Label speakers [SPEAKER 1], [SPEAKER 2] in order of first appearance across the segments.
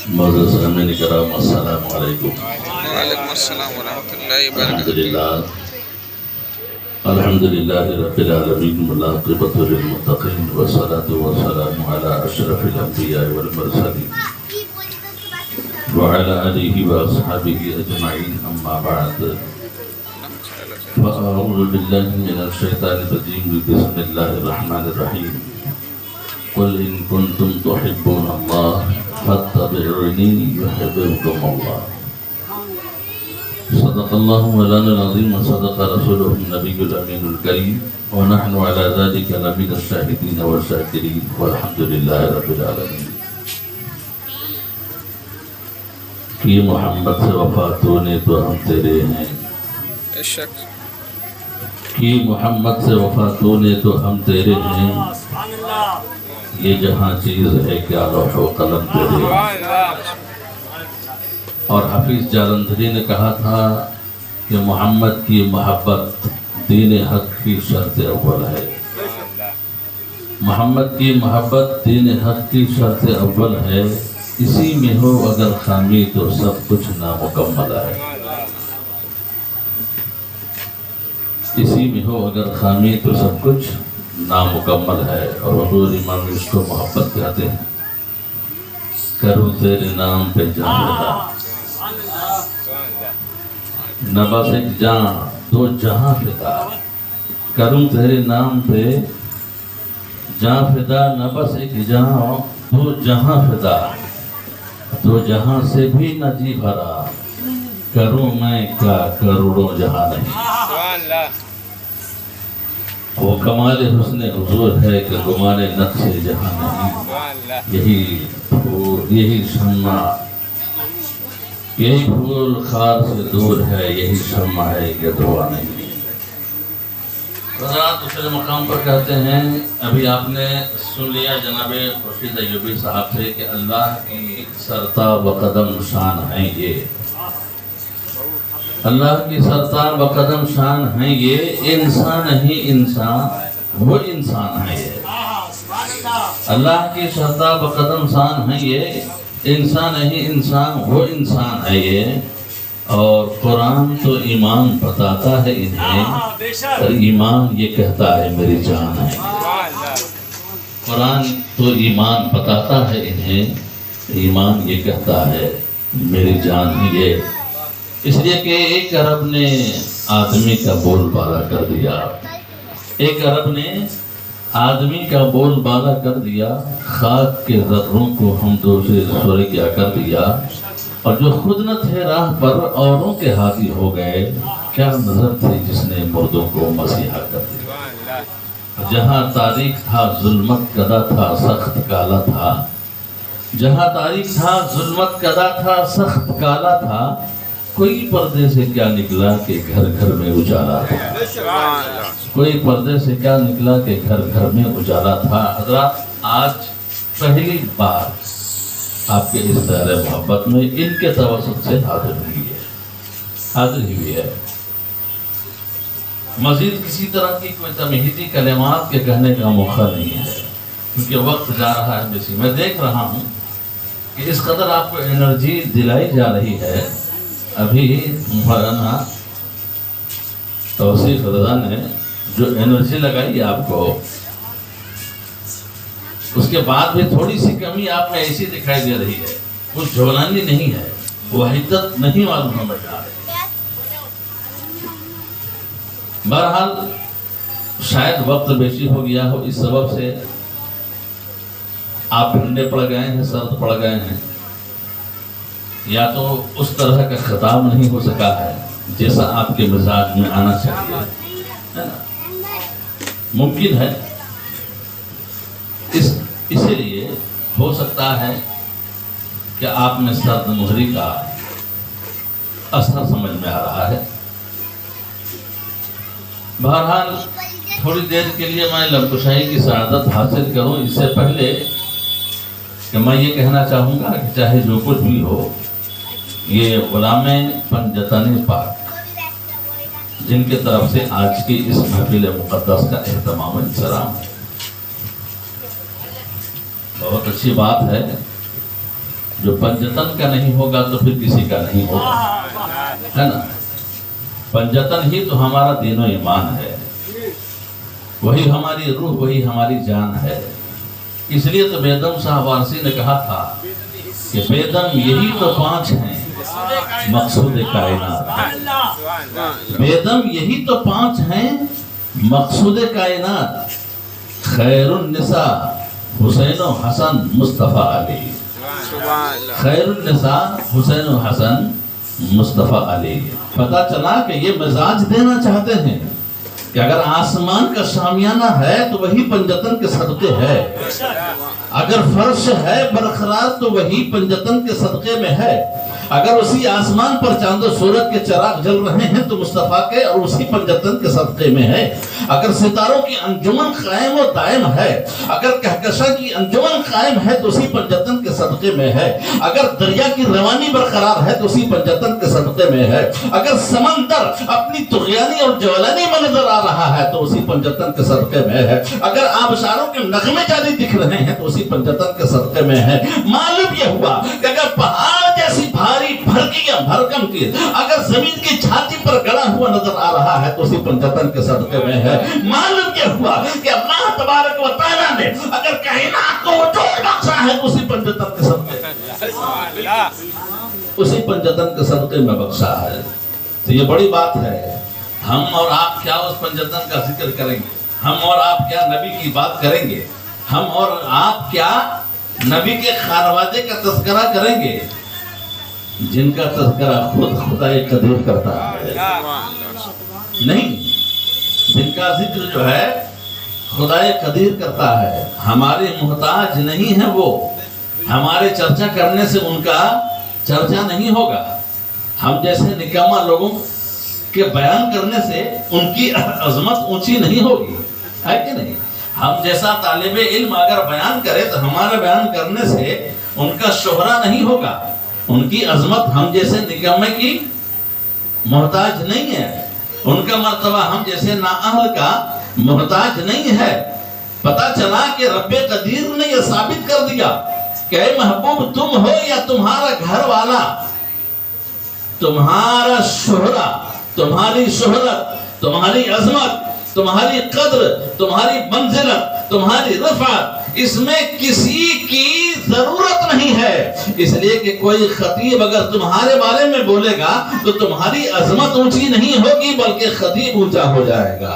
[SPEAKER 1] معزز سامعین کرام السلام علیکم۔
[SPEAKER 2] وعلیکم السلام ورحمۃ اللہ وبرکاتہ۔
[SPEAKER 1] الحمدللہ رب العالمین والعاقبۃ للمتقین والصلاۃ والسلام علی اشرف الانبیاء والمرسلین وعلی آلہ واصحابہ اجمعین، اما بعد فاعوذ باللہ من الشیطان الرجیم، بسم اللہ الرحمن الرحیم۔ قل ان کنتم تحبون اللہ فاتبعونی یحببکم اللہ۔ صدق اللہ مولانا العظیم وصدق رسولہ النبی الامین الکریم، ونحن علی ذلک لمن الشاہدین والشاکرین، والحمد للہ رب العالمین۔ کہ محمد سے وفا تو نے تو ہم تیرے ہیں،
[SPEAKER 2] بے شک
[SPEAKER 1] کہ محمد سے وفا تو نے تو ہم تیرے ہیں، یہ جہاں چیز ہے کیا لوح و قلم تیرے ہیں۔ اور حفیظ جالندھری نے کہا تھا کہ محمد کی محبت دین حق کی شرط اول ہے، محمد کی محبت دین حق کی شرط اول ہے، اسی میں ہو اگر خامی تو سب کچھ نامکمل ہے، اسی میں ہو اگر خامی تو سب کچھ نامکمل ہے۔ اور حضور امام اس کو محبت کہتے ہیں۔ کروں تیرے نام پہ جان فدا، نہ بس ایک جان دو جہاں فدا، کروں تیرے نام پہ جان فدا، نہ بس ایک جان دو جہاں فدا، دو جہاں سے بھی نہ جی بھرا، کروں میں کیا کروڑوں جہاں نہیں۔ وہ کمال حسن حضور ہے کہ گمان نقش جہاں نہیں، یہی پھول یہی شمع، یہی پھول خار سے دور ہے، یہی شمع ہے کہ دعا نہیں۔ حضرات دوسرے مقام پر کہتے ہیں، ابھی آپ نے سن لیا جناب خورشید ایوبی صاحب سے کہ اللہ کی سرتاب و قدم شان ہیں یہ، اللہ کی سرتاب و قدم شان ہیں یہ، انسان ہی انسان وہ انسان ہے یہ، اللہ کی سرتاب و قدم شان ہیں یہ، انسان ہی انسان وہ انسان ہے یہ۔ اور قرآن تو ایمان بتاتا ہے انہیں، اور ایمان یہ کہتا ہے میری جان ہے۔ قرآن تو ایمان بتاتا ہے انہیں، ایمان یہ کہتا ہے میری جان ہے یہ۔ اس لیے کہ ایک عرب نے آدمی کا بول بالا کر دیا، ایک عرب نے آدمی کا بول بالا کر دیا، خاک کے ذروں کو ہم دوسرے سورے کیا کر دیا، اور جو خود نہ تھے راہ پر اوروں کے ہادی ہو گئے، کیا نظر تھی جس نے مردوں کو مسیحا کر دیا۔ جہاں تاریخ تھا ظلمت کدا تھا سخت کالا تھا، جہاں تاریخ تھا ظلمت کدا تھا سخت کالا تھا، کوئی پردے سے کیا نکلا کہ گھر گھر میں اجالا تھا، کوئی پردے سے کیا نکلا کہ گھر گھر میں اجالا تھا۔ حضرات آج پہلی بار آپ کے اس دائرہ محبت میں ان کے توسط سے حاضر ہوئی ہے۔ مزید کسی طرح کی کوئی تمہیدی کلمات کے کہنے کا موقع نہیں ہے، کیونکہ وقت جا رہا ہے بیسی۔ میں دیکھ رہا ہوں کہ اس قدر آپ کو انرجی دلائی جا رہی ہے۔ ابھی مولانا توصیف رضا نے جو انرجی لگائی آپ کو، اس کے بعد بھی تھوڑی سی کمی آپ میں ایسی دکھائی دے رہی ہے، کچھ جھولانی نہیں ہے، وحدت نہیں معلوم ہمیں جا رہی۔ بہرحال شاید وقت بیشی ہو گیا ہو، اس سبب سے آپ ٹھنڈے پڑ گئے ہیں، سرد پڑ گئے ہیں، یا تو اس طرح کا خطاب نہیں ہو سکا ہے جیسا آپ کے مزاج میں آنا چاہیے، ممکن ہے اسی لیے ہو سکتا ہے کہ آپ میں سرد مہری کا اثر سمجھ میں آ رہا ہے۔ بہرحال تھوڑی دیر کے لیے میں لبکشائی کی سعادت حاصل کروں، اس سے پہلے کہ میں یہ کہنا چاہوں گا کہ چاہے جو کچھ بھی ہو، یہ غلام پنجتن پاک جن کے طرف سے آج کی اس محفل مقدس کا اہتمام و انصرام ہے، بہت اچھی بات ہے جو پنجتن کا نہیں ہوگا تو پھر کسی کا نہیں ہوگا، ہے نا؟ پنجتن ہی تو ہمارا دین و ایمان ہے، وہی ہماری روح، وہی ہماری جان ہے۔ اس لیے تو بیدم صاحب وارسی نے کہا تھا کہ بیدم یہی تو 5 ہیں مقصود کائنات، بیدم یہی تو 5 ہیں مقصود کائنات، خیر النساء حسین و حسن مصطفیٰ علی، خیر النساء حسین و حسن مصطفیٰ علی۔ پتہ چلا کہ یہ مزاج دینا چاہتے ہیں کہ اگر آسمان کا شامیانہ ہے تو وہی پنجتن کے صدقے ہے، اگر فرش ہے برقرار تو وہی پنجتن کے صدقے میں ہے، اگر اسی آسمان پر چاند و سورج کے چراغ جل رہے ہیں تو مصطفیٰ کے اور اسی پنجتن کے صدقے میں ہے، اگر ستاروں کی انجمن قائم و دائم ہے، اگر کہکشاں کی انجمن قائم ہے تو اسی پنجتن کے صدقے میں ہے، اگر دریا کی روانی برقرار ہے تو اسی پنجتن کے صدقے میں ہے، اگر سمندر اپنی طغیانی اور جولانی میں نظر آ رہا ہے تو اسی پنجتن کے صدقے میں ہے، اگر آبشاروں کے نغمے جاری دکھ رہے ہیں تو اسی پنجتن کے صدقے میں ہے۔ معلوم یہ ہوا کہ اگر پہاڑ جیسی بھاری بھرکیاں بھرکم کی اگر زمین کی چھاتی پر گڑا ہوا نظر آ رہا ہے تو اسی پنجتن کے صدقے میں ہے۔ معلوم یہ ہوا کہ اللہ تبارک و تعالیٰ نے اگر کائنات کو وجود بخشا ہے تو اسی پنجتن کے صدقے میں، اسی پنجتن کے صدقے میں بخشا ہے۔ تو یہ بڑی بات ہے۔ ہم اور آپ کیا اس پنجتن کا ذکر کریں گے، ہم اور آپ کیا نبی کی بات کریں گے، ہم اور آپ کیا نبی کے خانوادے کا تذکرہ کریں گے جن کا تذکرہ خود خدا قدیر کرتا ہے؟ نہیں، جن کا ذکر جو ہے خدا قدیر کرتا ہے، ہمارے محتاج نہیں ہیں وہ، ہمارے چرچا کرنے سے ان کا چرچا نہیں ہوگا، ہم جیسے نکامہ لوگوں کے بیان کرنے سے ان کی عظمت اونچی نہیں ہوگی، ہے کہ نہیں؟ ہم جیسا طالب علم اگر بیان کرے تو ہمارا بیان کرنے سے ان کا شہرہ نہیں ہوگا، ان کی عظمت ہم جیسے نکامے کی محتاج نہیں ہے، ان کا مرتبہ ہم جیسے نااہل کا محتاج نہیں ہے۔ پتہ چلا کہ رب قدیر نے یہ ثابت کر دیا کہ اے محبوب تم ہو یا تمہارا گھر والا، تمہارا شہرہ، تمہاری شہرت، تمہاری عظمت، تمہاری قدر، تمہاری منزلت، تمہاری رفعت، اس میں کسی کی ضرورت نہیں ہے، اس لیے کہ کوئی خطیب اگر تمہارے بارے میں بولے گا تو تمہاری عظمت اونچی نہیں ہوگی بلکہ خطیب اونچا ہو جائے گا،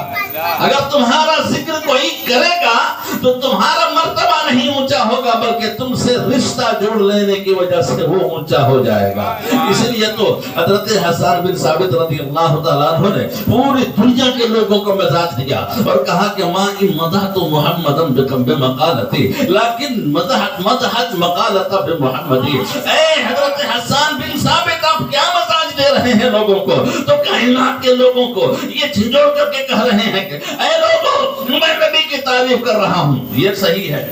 [SPEAKER 1] اگر تمہارا ذکر کوئی کرے گا تو تمہارا مرتبہ نہیں اونچا ہوگا بلکہ تم سے رشتہ جوڑ لینے کی وجہ سے وہ اونچا ہو جائے گا۔ اس لیے تو حضرت حسان بن ثابت رضی اللہ تعالیٰ عنہ نے پوری دنیا کے لوگوں کو مزاج دیا اور کہا کہ ماں مدحت محمدم بمقالتی لیکن مدحت مقالت بمحمدی۔ اے حضرت حسان بن ثابت آپ کیا مزاج دے رہے ہیں لوگوں کو؟ تو کائنات کے لوگوں کو یہ جھنجھوڑ کر کے کہہ رہے ہیں کہ اے لوگوں میں نبی کی تعریف کر رہا ہوں، یہ صحیح ہے،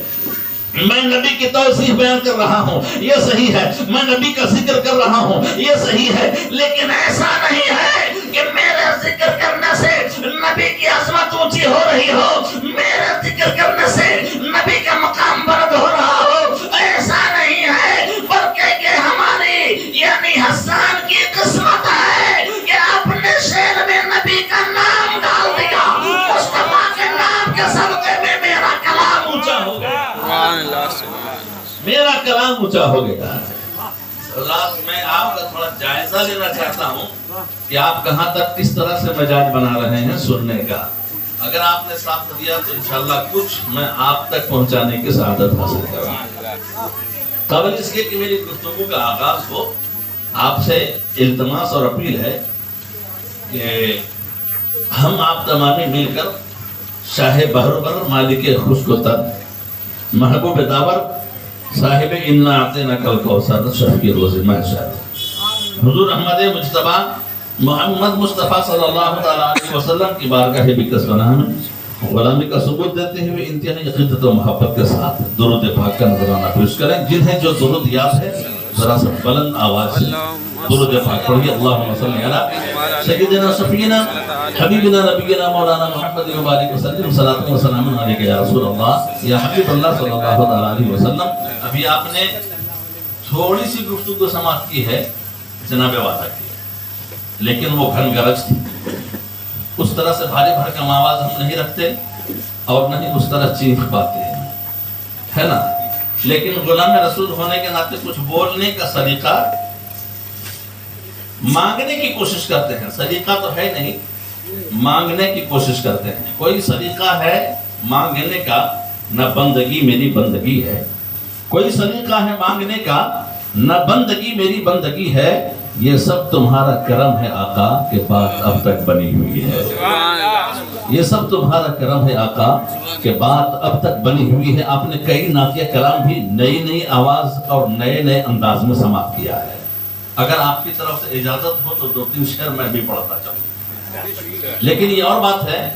[SPEAKER 1] میں نبی کی توصیف بیان کر رہا ہوں، یہ صحیح ہے، میں نبی کا ذکر کر رہا ہوں، یہ صحیح ہے، لیکن ایسا نہیں ہے کہ میرے ذکر کرنے سے نبی کی عظمت اونچی ہو رہی ہو، میرے ذکر کرنے سے نبی کا مقام بلند ہو رہا ہو، ایسا نہیں ہے، بلکہ کہ ہماری یعنی حسان کی قسمت ہے کہ اپنے شعر میں نبی کا نام ڈال دیا، مصطفیٰ کے نام کے صدقے میں میرا کلام اونچا ہو گیا، میرا کلام اونچا ہو گیا۔ حضرات میں آپ کا تھوڑا جائزہ لینا چاہتا ہوں کہ آپ کہاں تک کس طرح سے مزاج بنا رہے ہیں سننے کا۔ اگر آپ نے ساتھ دیا تو انشاءاللہ کچھ میں آپ تک پہنچانے کی سعادت حاصل کروں۔ قبل اس کے کہ میری گفتگو کا آغاز ہو، آپ سے التماس اور اپیل ہے کہ ہم آپ تمامی مل کر شاہ بہر مالک خشک و تر محبوب داور صاحب انا اعطیناک الکوثر شفیع روز محشر حضور احمد مجتبی محمد مصطفیٰ صلی اللہ علیہ وسلم کی بارگاہ بکس بنا میں غلامی کا ثبوت دیتے ہوئے انتہائی عقیدت و محبت کے ساتھ درود پاک کا نذرانہ پیش کریں۔ جنہیں جو درود یاد ہے ذرا سا بلند آواز سے درود پاک پڑھیے۔ اللہم صلی علی سیدنا شفیعنا حبیبنا نبینا مولانا محمد مبارک وسلم صلاۃ و سلام علیک یا رسول اللہ یا حبیب اللہ صلی اللہ علیہ وسلم۔ ابھی آپ نے تھوڑی سی گفتگو سماعت کی ہے، جناب وعدہ کیا، لیکن وہ گھن گرج تھی۔ اس طرح سے بھاری بھرکم آواز ہم نہیں رکھتے اور نہ ہی اس طرح چیخ پاتے ہیں، ہے نا، لیکن غلام رسول ہونے کے ناطے کچھ بولنے کا سلیقہ مانگنے کی کوشش کرتے ہیں۔ سلیقہ تو ہے نہیں، مانگنے کی کوشش کرتے ہیں۔ کوئی سلیقہ ہے مانگنے کا، نہ بندگی میری بندگی ہے۔ کوئی سلیقہ ہے مانگنے کا، نہ بندگی میری بندگی ہے۔ یہ سب تمہارا کرم ہے آقا کہ بات اب تک بنی ہوئی ہے۔ یہ سب تمہارا کرم ہے آقا کہ بات اب تک بنی ہوئی ہے۔ آپ نے کئی نعتیہ کلام بھی نئی نئی آواز اور نئے نئے انداز میں سماعت کیا ہے۔ اگر آپ کی طرف سے اجازت ہو تو 2-3 شعر میں بھی پڑھتا چلوں، لیکن یہ اور بات ہے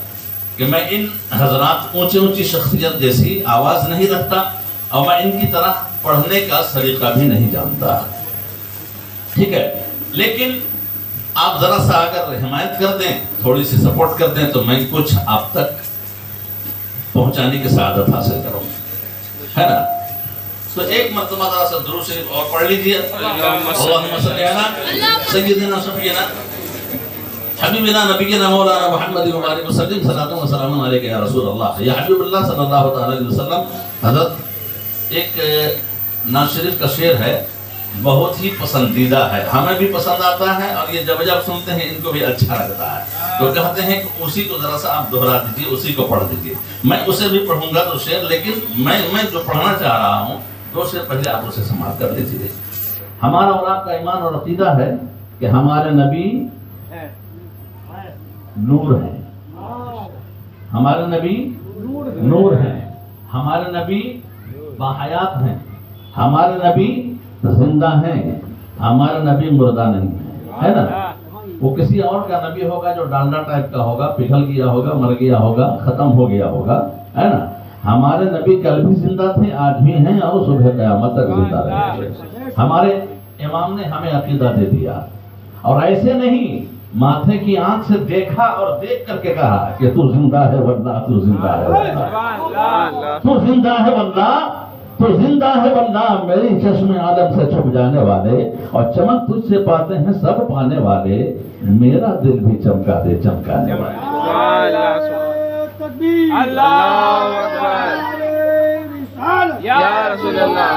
[SPEAKER 1] کہ میں ان حضرات اونچی شخصیت جیسی آواز نہیں رکھتا اور میں ان کی طرح پڑھنے کا سلیقہ بھی نہیں جانتا، ٹھیک ہے، لیکن آپ ذرا سا اگر حمایت کر دیں، تھوڑی سی سپورٹ کر دیں تو میں کچھ آپ تک پہنچانے کی سعادت حاصل کروں، ہے نا۔ تو ایک مرتبہ ذرا سا درود شریف اور پڑھ لیجیے۔ اللہم صلی علی سیدنا شفیعنا حبیبنا نبینا مولانا محمد مبارک وسلم صلاۃ و سلام علیک یا رسول اللہ یا حبیب اللہ صلی اللہ تعالی علیہ وسلم۔ حضرت ایک نعت شریف کا شعر ہے، بہت ہی پسندیدہ ہے، ہمیں بھی پسند آتا ہے اور یہ جب جب سنتے ہیں ان کو بھی اچھا لگتا ہے، تو کہتے ہیں کہ اسی کو ذرا سا آپ دہرا دیجیے، اسی کو پڑھ دیجیے۔ میں اسے بھی پڑھوں گا تو شعر، لیکن میں جو پڑھنا چاہ رہا ہوں 2 شعر پہلے آپ اسے سماعت کر لیجیے۔ ہمارا اور آپ کا ایمان اور عقیدہ ہے کہ ہمارے نبی نور ہیں، ہمارے نبی نور ہیں، ہمارے نبی باحیات ہیں، ہمارے نبی زندہ ہیں، ہمارا نبی مردہ نہیں ہے نا۔ وہ کسی اور کا نبی ہوگا جو ڈالڈا ٹائپ کا ہوگا، پگھل گیا ہوگا، مر گیا ہوگا، ختم ہو گیا ہوگا، ہے نا۔ ہمارے نبی کل بھی زندہ تھے، آج بھی ہیں اور صبح قیامت تک زندہ رہیں گے۔ ہمارے امام نے ہمیں عقیدہ دے دیا، اور ایسے نہیں، ماتھے کی آنکھ سے دیکھا اور دیکھ کر کے کہا کہ تو زندہ ہے واللہ، تو زندہ ہے واللہ، تو زندہ ہے واللہ، تو زندہ ہے واللہ، میری چشم عالم سے چھپ جانے والے اور چمک تجھ سے پاتے ہیں سب پانے والے، میرا دل بھی چمکا دے چمکانے والے۔
[SPEAKER 3] اللہ اکبر، یا رسول اللہ،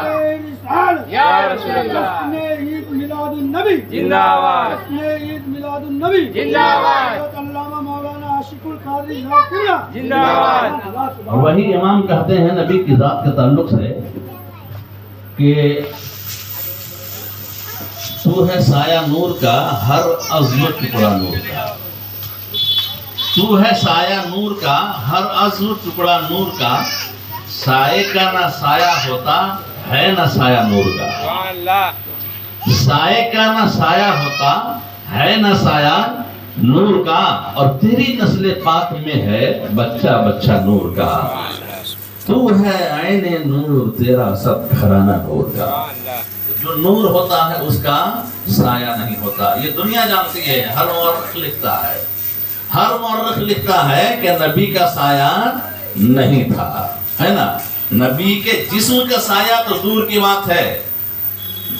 [SPEAKER 3] یا رسول اللہ،
[SPEAKER 4] عید میلاد النبی
[SPEAKER 3] زندہ باد،
[SPEAKER 4] عید میلاد النبی
[SPEAKER 3] زندہ باد،
[SPEAKER 4] علامہ مولانا عاشق القادری صاحب قبلہ
[SPEAKER 3] زندہ باد۔
[SPEAKER 1] اور وہی امام کہتے ہیں نبی کی ذات کے تعلق سے کہ تو ہے سایہ نور کا، ہر عزم ٹکڑا نور کا، تو ہے سایہ نور کا، ہر عزم ٹکڑا نور کا، سائے کا نہ سایہ ہوتا ہے نہ سایہ نور کا، سائے کا نہ سایہ ہوتا ہے نہ سایہ نور کا، اور تیری نسل پاک میں ہے بچہ بچہ نور کا، تو ہے عین نور تیرا سب گھرانہ نور کا۔ جو نور ہوتا ہے اس کا سایہ نہیں ہوتا، یہ دنیا جانتی ہے، ہر مورخ لکھتا ہے، ہر مورخ لکھتا ہے کہ نبی کا سایہ نہیں تھا، ہے نا۔ نبی کے جسم کا سایہ تو دور کی بات ہے،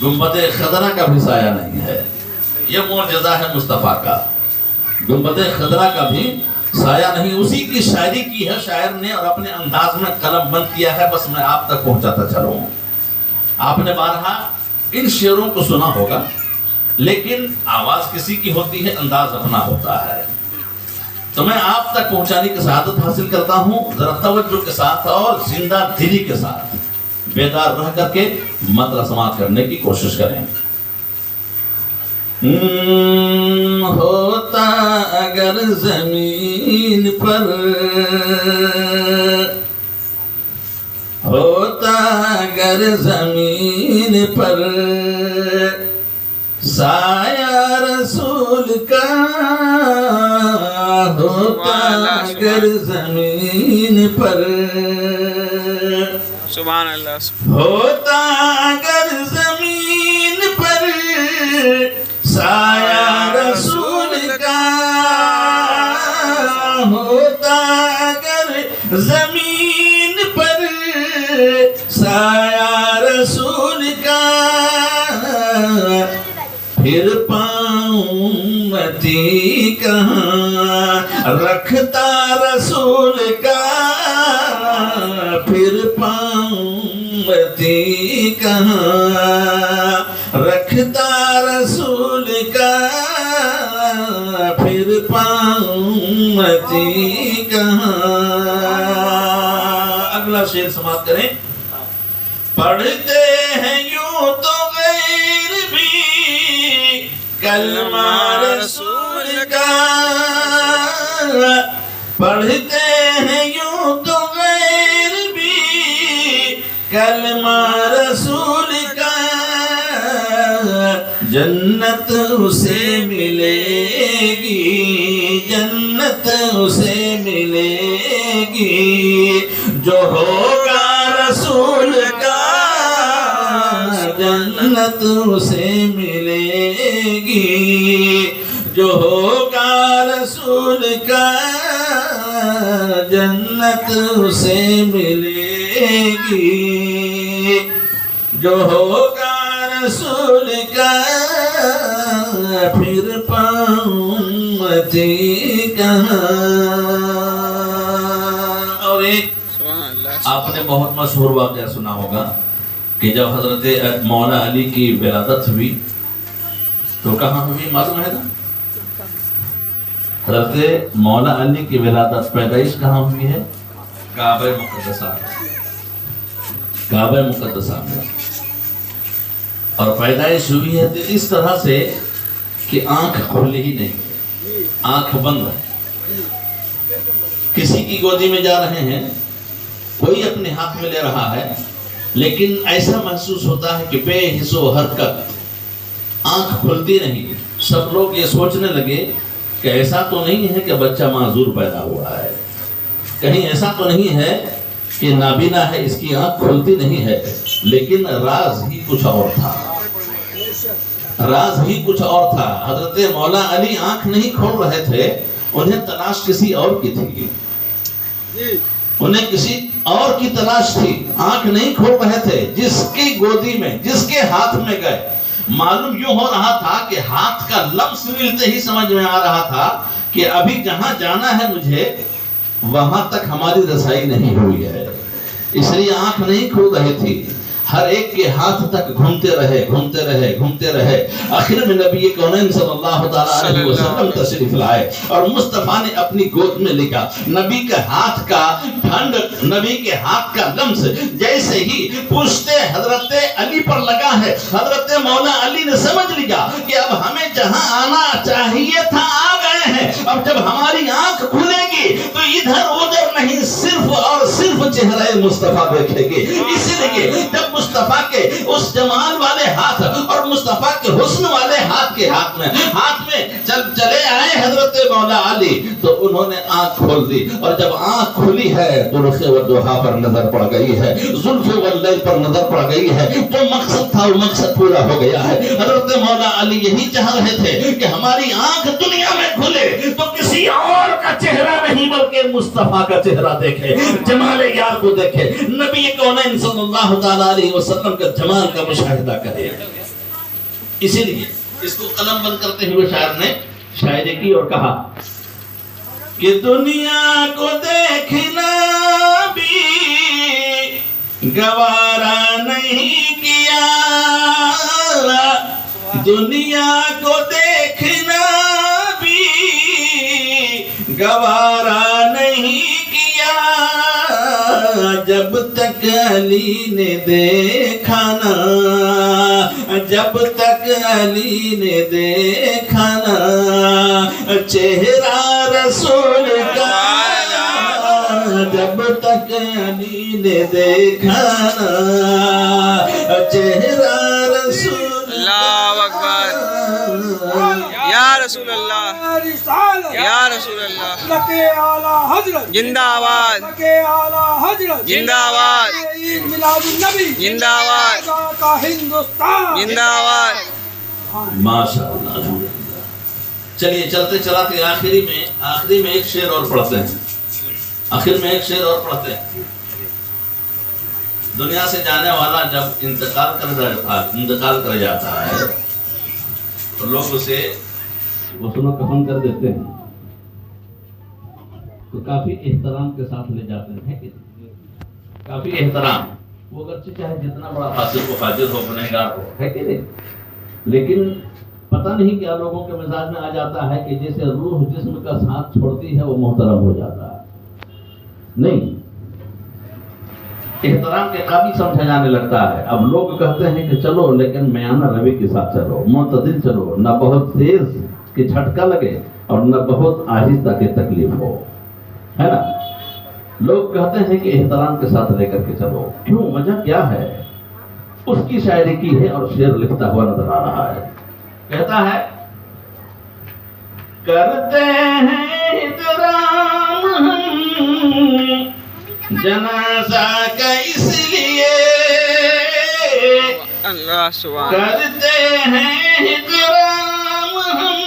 [SPEAKER 1] گنبد خضرا کا بھی سایہ نہیں ہے، یہ معجزہ ہے مصطفیٰ کا، گنبد خضرا کا بھی سایہ نہیں۔ اسی کی شاعری کی ہے شاعر نے اور اپنے انداز میں قلم بند کیا ہے، بس میں آپ تک پہنچاتا چلوں۔ آپ نے بارہا ان شعروں کو سنا ہوگا، لیکن آواز کسی کی ہوتی ہے، انداز اپنا ہوتا ہے، تو میں آپ تک پہنچانے کی سعادت حاصل کرتا ہوں۔ ذرا توجہ کے ساتھ اور زندہ دلی کے ساتھ بیدار رہ کر کے مطلع سماعت کرنے کی کوشش کریں۔ ہوتا اگر زمین پر، ہوتا اگر زمین پر سایہ رسول کا، ہوتا اگر زمین پر،
[SPEAKER 2] سبحان اللہ،
[SPEAKER 1] ہوتا اگر زمین پر سایہ رسول کا، ہوتا اگر زمین پر سایہ رسول کا، پھر پاؤں متی کہاں رکھتا رسول کا پھر پاؤں متی کہاں رکھتا رسول کا پھر پاؤں متی کہاں. اگلا شعر سماعت کریں. پڑھتے ہیں یوں تو غیر بھی کلمہ رسول کا پڑھتے ہیں یوں تو غیر بھی کلمہ رسول کا جنت اسے ملے گی جنت اسے ملے گی جو ہوگا رسول کا جنت اسے ملے گی جو ہوگا رسول کا جنت اسے ملے گی جو ہوگا رسول کا پھر پاؤں متی کہاں. اور ایک آپ نے بہت مشہور واقعہ سنا ہوگا کہ جب حضرت مولا علی کی ولادت ہوئی تو کہاں ہوئی معلوم ہے نا؟ حضرت مولا علی کی ولادت پیدائش کہاں ہوئی ہے؟ کعبہ مقدسہ کعبہ مقدسہ میں. اور پیدائش ہوئی ہے اس طرح سے کہ آنکھ کھلی ہی نہیں آنکھ بند ہے. کسی کی گودی میں جا رہے ہیں کوئی اپنے ہاتھ میں لے رہا ہے لیکن ایسا محسوس ہوتا ہے کہ بے حس و حرکت آنکھ کھلتی نہیں. سب لوگ یہ سوچنے لگے کہ ایسا تو نہیں ہے کہ بچہ معذور پیدا ہوا ہے کہیں ایسا تو نہیں ہے کہ نابینا ہے اس کی آنکھ کھلتی نہیں ہے. لیکن راز ہی کچھ اور تھا راز ہی کچھ اور تھا. حضرت مولا علی آنکھ نہیں کھول رہے تھے انہیں تلاش کسی اور کی تھی انہیں کسی اور کی تلاش تھی. آنکھ نہیں کھول رہے تھے جس کی گودی میں جس کے ہاتھ میں گئے معلوم یوں ہو رہا تھا کہ ہاتھ کا لمس ملتے ہی سمجھ میں آ رہا تھا کہ ابھی جہاں جانا ہے مجھے وہاں تک ہماری رسائی نہیں ہوئی ہے. اس لیے آنکھ نہیں کھول رہی تھی. ہر ایک کے ہاتھ تک گھومتے رہے. آخر میں نبی کونین صلی اللہ تعالیٰ علیہ وسلم تشریف لائے اور مصطفیٰ نے اپنی گود میں لکھا. نبی کے ہاتھ کا ٹھنڈ نبی کے ہاتھ کا لمس جیسے ہی پشت حضرت علی پر لگا ہے حضرت مولا علی نے سمجھ لیا کہ اب ہمیں جہاں آنا چاہیے تھا آ گئے ہیں. اب جب ہماری آنکھ کھلے گی تو ادھر ادھر نہیں صرف اور صرف چہرہ مصطفیٰ دیکھے گی. اس لیے جب مصطفیٰ کے اس جمال والے ہاتھ اور مصطفیٰ کے حسن والے ہاتھ میں چلے آئے حضرت مولا علی تو انہوں نے آنکھ کھول دی. اور جب آنکھ کھلی ہے درخ والضحیٰ پر نظر پڑ گئی ہے زلف واللیل پر نظر پڑ گئی ہے. جو مقصد تھا وہ مقصد پورا ہو گیا ہے. حضرت مولا علی یہی چاہ رہے تھے کہ ہماری آنکھ دنیا میں کھلے تو کسی اور کا چہرہ نہیں بلکہ مصطفیٰ کا چہرہ دیکھے جمال یار کو دیکھے نبی کونین صلی اللہ تعالیٰ علیہ وسلم کا جمال کا مشاہدہ کرے. اسی لیے اس کو قلم بند کرتے ہوئے شاعر نے شاعری کی اور کہا کہ دنیا کو دیکھنا بھی گوارا نہیں کیا دنیا کو دیکھنا بھی گوارا نہیں کیا جب تک علی نے دیکھا نا جب تک علی نے دیکھا نا چہرہ رسول کا جب تک علی نے دیکھا نا چہرہ رسول
[SPEAKER 2] اللہ اکبر یا رسول اللہ یا رسول اللہ
[SPEAKER 4] لکے اعلی حضرت
[SPEAKER 2] زندہ آباد
[SPEAKER 4] لکے اعلی حضرت
[SPEAKER 2] زندہ آباد
[SPEAKER 4] عید میلاد النبی
[SPEAKER 2] زندہ آباد
[SPEAKER 4] کا ہندوستان
[SPEAKER 2] زندہ آباد
[SPEAKER 1] ماشاءاللہ الحمدللہ. چلیے چلتے چلاتے آخری میں ایک شعر اور پڑھتے ہیں. دنیا سے جانے والا جب انتقال کر جاتا ہے تو لوگ اسے غسل و کفن کر دیتے ہیں، تو کافی احترام کے ساتھ لے جاتے ہیں کہ کافی احترام، وہ اگرچہ چاہے جتنا بڑا فاسق و فاجر ہو، گنہگار ہو، ہے کہ نہیں، لیکن پتہ نہیں کیا لوگوں کے مزاج میں آ جاتا ہے کہ جیسے روح جسم کا ساتھ چھوڑتی ہے وہ محترم ہو جاتا ہے، نہیں، احترام کے قابل سمجھا جانے لگتا ہے۔ اب لوگ کہتے ہیں کہ چلو لیکن میانہ روی کے ساتھ چلو، معتدل چلو، نہ بہت تیز کہ جھٹکا لگے اور نہ بہت آہستہ کہ تکلیف ہو، ہے نا۔ لوگ کہتے ہیں کہ احترام کے ساتھ لے کر کے چلو، کیوں، وجہ کیا ہے؟ اس کی شاعری کی ہے اور شعر لکھتا ہوا نظر آ رہا ہے، کہتا ہے کرتے ہیں احترام ہم جنازہ کا اس لیے،
[SPEAKER 2] اللہ سبحان
[SPEAKER 1] کرتے ہیں احترام ہم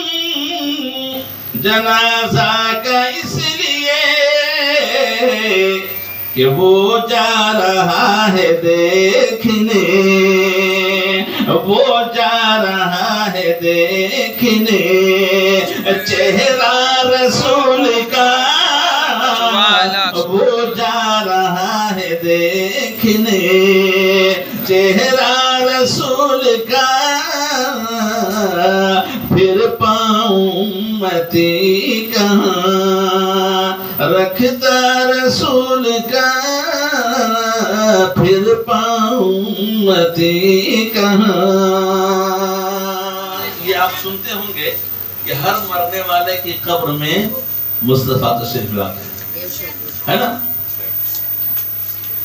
[SPEAKER 1] جنازہ کا اس لیے کہ وہ جا رہا ہے دیکھنے، وہ جا رہا ہے دیکھنے چہرہ رسول کا، وہ جا رہا ہے دیکھنے چہرہ رسول کا، پھر پاؤں امتی کہاں رکھتا رسول کا، پھر پاؤں امتی کہاں۔ یہ آپ سنتے ہوں گے کہ ہر مرنے والے کی قبر میں مصطفیٰ تشریف لاتے ہیں، ہے نا،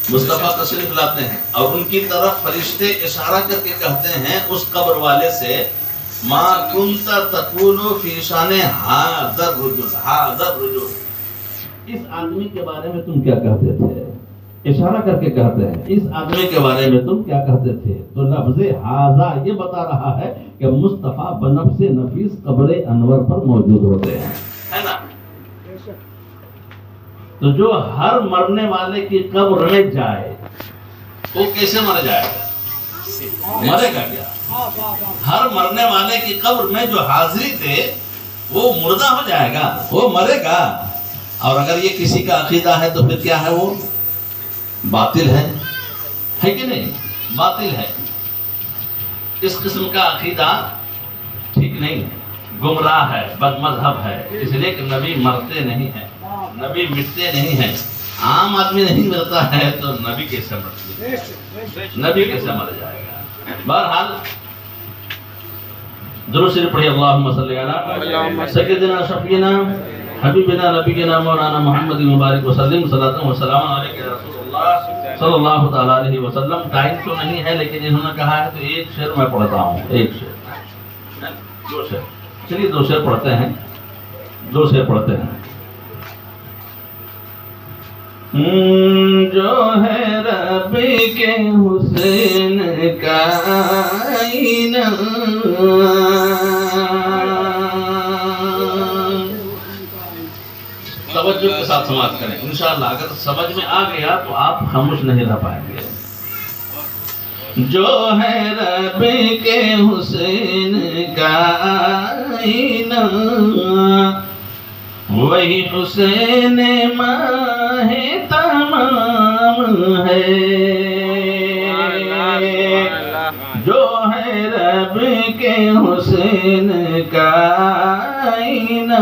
[SPEAKER 1] مصطفیٰ تشریف لاتے ہیں اور ان کی طرف فرشتے اشارہ کر کے کہتے ہیں اس قبر والے سے ما کنت تقول فی شان ھذا الرجل، اس آدمی کے بارے میں تم کیا کہتے تھے، اشارہ کر کے کہتے ہیں اس آدمی کے بارے میں تم کیا کہتے تھے، تو لفظ ھذا یہ بتا رہا ہے کہ مصطفیٰ بنفس نفیس قبر انور پر موجود ہوتے ہیں، ہے نا۔ تو جو ہر مرنے والے کی قبر میں جائے وہ کیسے مر جائے گا، مرے گا کیا؟ ہر مرنے والے کی قبر میں جو حاضری تھے وہ مردہ ہو جائے گا، وہ مرے گا۔ اور اگر یہ کسی کا عقیدہ ہے تو پھر کیا ہے، وہ باطل ہے کہ نہیں، باطل ہے۔ اس قسم کا عقیدہ ٹھیک نہیں ہے، گمراہ ہے، بد مذہب ہے، اس لیے کہ نبی مرتے نہیں ہیں، نبی مٹتے نہیں ہیں، عام آدمی نہیں مرتا ہے تو نبی کیسے مرتے، نبی کیسے مر جائے گا۔ بہرحال درود شریف پڑھیے، اللہم صلی علی سیدنا شفیعنا حبیبنا نبینا مولانا محمد مبارک وسلم، صلاۃ و سلام علیک یا رسول اللہ صلی اللہ تعالی علیہ وسلم۔ ٹائم تو نہیں ہے لیکن انہوں نے کہا ہے تو ایک شعر میں پڑھتا ہوں، ایک شعر، دو شعر، چلیے دو شعر پڑھتے ہیں، دو شعر پڑھتے ہیں۔ جو ہے رب کے حسین کا آئینہ، توجہ کے ساتھ سماعت کریں، انشاءاللہ اگر سمجھ میں آ گیا تو آپ خاموش نہیں رہ پائیں گے۔ جو ہے رب کے حسین کا آئینہ، وہی حسین ماہ تمام ہے، جو ہے رب کے حسین کا آئینہ،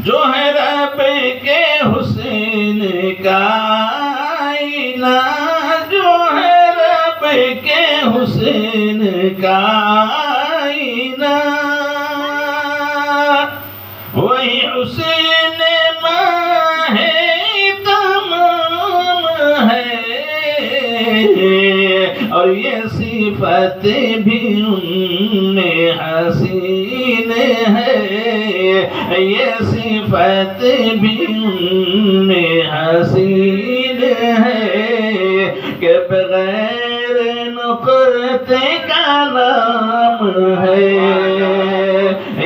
[SPEAKER 1] جو ہے رب کے حسین کا آئینہ، جو ہے رب کے حسین کا آئینہ، وہی حسین ماہ تمام ہے، اور یہ صفت بھی ان میں حسین ہے، یہ صفت بھی ان میں حسین ہے، کہ بغیر نقط کا نام ہے،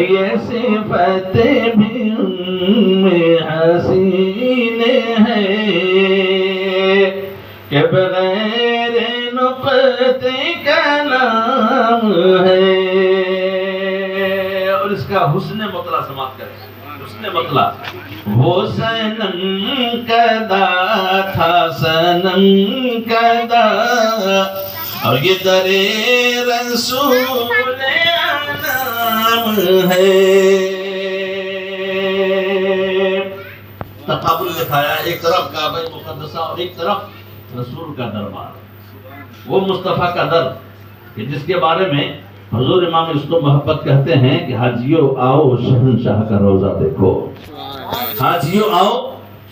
[SPEAKER 1] یہ صفت بھی ان میں حسین سینے ہیں کہ بغیر نقطے کا نام ہے. اور اس کا حسن مطلع سماعت کریں. حسن مطلع وہ صنم کدا تھا صنم کدا اور یہ در رسول انام ہے. تقابل دکھایا، ایک طرف کعبہ مقدسہ اور ایک طرف رسول کا دربار، وہ مصطفیٰ کا در کہ جس کے بارے میں حضور امام عشق و محبت کہتے ہیں کہ حاجیو آؤ شہنشاہ کا روزہ دیکھو. حاجیو آؤ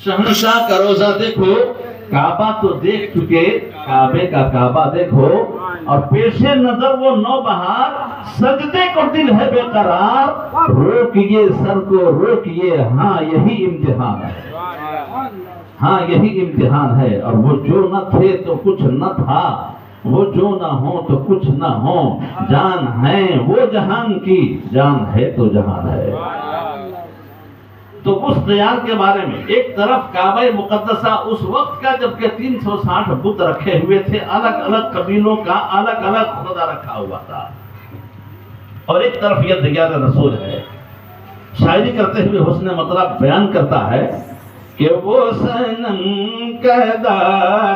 [SPEAKER 1] شہنشاہ کا روزہ دیکھو. کعبہ تو دیکھ چکے، کعبے کا کعبہ دیکھو، اور پیش نظر وہ نوبہار، سجدے کو دل ہے بے قرار. روکیے سر کو روکیے، ہاں یہی امتحان ہے، ہاں یہی امتحان ہے. اور وہ جو نہ تھے تو کچھ نہ تھا، وہ جو نہ ہو تو کچھ نہ ہو. جان ہے وہ جہان کی، جان ہے تو جہان ہے. تو اس دیار کے بارے میں ایک طرف کعبہ مقدسہ اس وقت کا جبکہ 360 بت رکھے ہوئے تھے، الگ الگ قبیلوں کا الگ الگ خدا رکھا ہوا تھا، اور ایک طرف یہ دیار رسول ہے. شاعری کرتے ہوئے حسن مطلب بیان کرتا ہے کہ وہ صنم کدا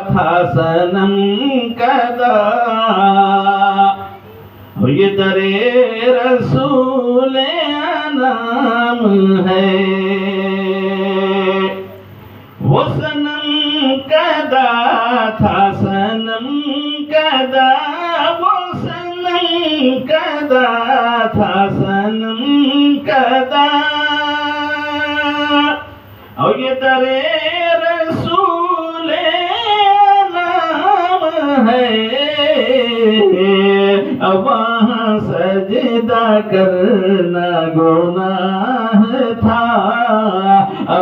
[SPEAKER 1] تھا صنم کدا اور یہ در رسول انام ہے. وہ صنم کدا تھا صنم کدا، وہ صنم کدا تھا صنم کدا اور یہ در رسول نام ہے. وہاں سجدہ کرنا گناہ تھا،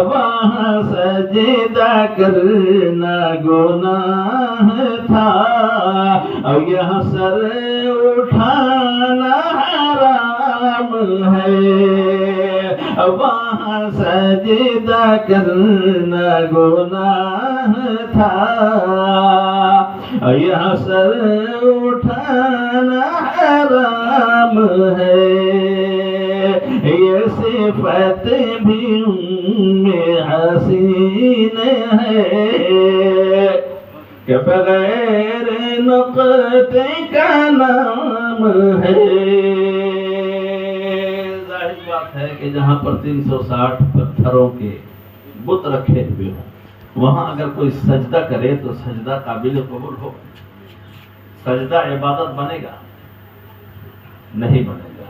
[SPEAKER 1] وہاں سجدہ کرنا گناہ تھا، اور یہاں سر اٹھانا حرام ہے. وہاں سجدہ کرنا گناہ تھا، یہاں سر اٹھانا حرام ہے. یہ صفت بھی ام حسین ہے کہ بغیر نقطے کا نام ہے. ظاہر بات ہے کہ جہاں پر 360 پتھروں کے بت رکھے ہوئے ہوں، وہاں اگر کوئی سجدہ کرے تو سجدہ قابل قبول ہو. سجدہ عبادت بنے گا؟ نہیں بنے گا.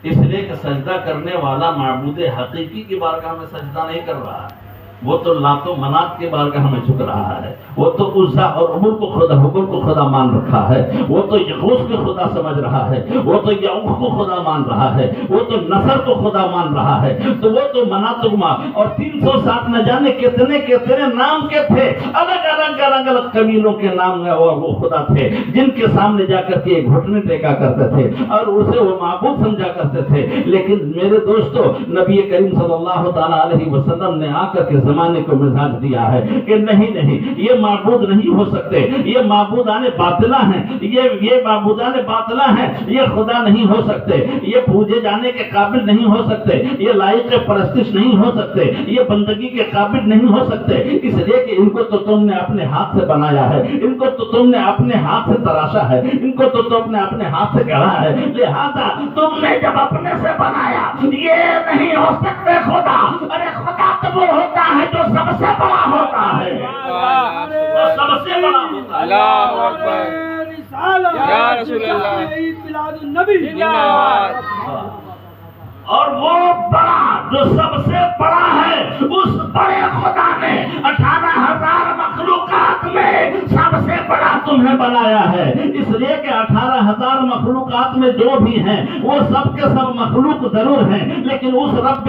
[SPEAKER 1] اس لیے کہ سجدہ کرنے والا معبود حقیقی کی بارگاہ میں سجدہ نہیں کر رہا، وہ تو لات و منات کی بارگاہ میں جھک رہا ہے. وہ تو عزا اور عمر کو خدا مان رکھا ہے. وہ تو یغوث کو خدا سمجھ رہا ہے. وہ تو یعوق کو خدا مان رہا ہے. وہ تو نصر کو خدا مان رہا ہے. تو وہ تو منات اور 360 نہ جانے کتنے کتنے نام کے تھے، الگ الگ قبیلوں کے نام ہے، اور وہ خدا تھے جن کے سامنے جا کر کے گھٹنے ٹیکا کرتے تھے اور اسے وہ معبود سمجھا کرتے تھے. لیکن میرے دوستو، نبی کریم صلی اللہ تعالیٰ علیہ وسلم نے آ کر کے زمانے کو مزاج دیا ہے کہ نہیں یہ معبود نہیں ہو سکتے، یہ معبودان باطلہ ہیں، یہ معبودان باطلہ ہیں، یہ خدا نہیں ہو سکتے، یہ پوجے جانے کے قابل نہیں ہو سکتے، یہ لائق پرستش نہیں ہو سکتے، یہ بندگی کے قابل نہیں ہو سکتے. اس لیے کہ ان کو تو تم نے اپنے ہاتھ سے بنایا ہے، ان کو تو تم نے اپنے ہاتھ سے تراشا ہے، ان کو تو تم نے اپنے ہاتھ سے گڑھا ہے. لہذا تم نے جب اپنے سے بنایا، یہ نہیں ہو سکتے خدا. ارے خدا تو وہ ہوتا ہے جو سب سے بڑا ہوتا ہے، سب سے بڑا ہوتا ہے.
[SPEAKER 3] اللہ اکبر. یا رسول اللہ.
[SPEAKER 4] میلاد النبی.
[SPEAKER 1] اور وہ بڑا جو سب سے بڑا ہے، اس بڑے خدا نے 18,000 مخلوقات میں سب سے بڑا تمہیں تمہیں بنایا ہے، اس لیے کہ 18,000 مخلوقات میں جو بھی ہیں وہ سب کے سب مخلوق ضرور ہیں، لیکن اس رب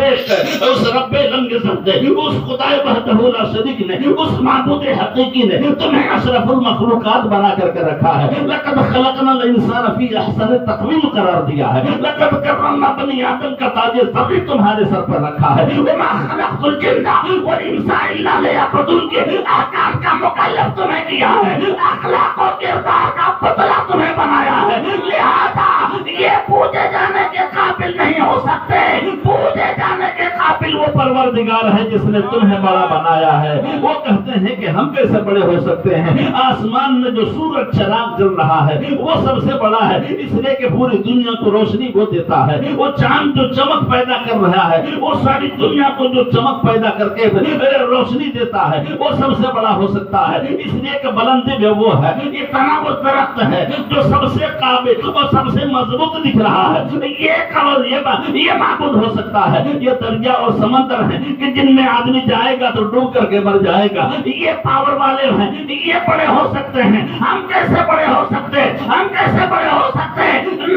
[SPEAKER 1] لم یزد، اس خدا وحدہ لا شریک نے، اس معبود حقیقی نے تمہیں اشرف المخلوقات بنا کر کے رکھا ہے۔ لقد خلقنا الانسان فی احسن تقویم قرار دیا ہے، لقد کرمنا بنی آدم کا تاج سبھی تمہارے سر پر رکھا ہے۔ وما خلقت الجن والانس الا لیعبدون کے احکام کا مکلف تمہیں کیا ہے، اخلاق و کردار کا پتلا تمہیں بنایا ہے، لہذا یہ پوجے جانے کے قابل نہیں ہو سکتے۔ پوجے جانے کے قابل وہ پروردگار ہے جس نے تمہیں بڑا بنایا ہے۔ وہ کہتے ہیں کہ ہم کیسے بڑے ہو سکتے ہیں؟ آسمان میں جو سورج چراغ جل رہا ہے وہ سب سے بڑا ہے، اس لیے کہ پوری دنیا کو روشنی وہ دیتا ہے۔ وہ چاند جو چمک پیدا کر رہا ہے وہ ساری دنیا کو جو چمک پیدا کر کے روشنی دیتا ہے وہ سب سے بڑا ہو سکتا ہے، اس لیے کہ بلندی میں وہ ہے۔ یہ تناو درخت ہے جو سب سے قابل اور سب سے مضبوط دکھ رہا ہے، یہ معبود ہو سکتا ہے۔ یہ دریا اور سمندر ہیں کہ جن میں آدمی جائے گا تو ڈوب کر کے مر جائے گا، یہ پاور والے ہیں، یہ بڑے ہو سکتے ہیں۔ ہم کیسے بڑے ہو سکتے؟ ہم کیسے بڑے ہو سکتے؟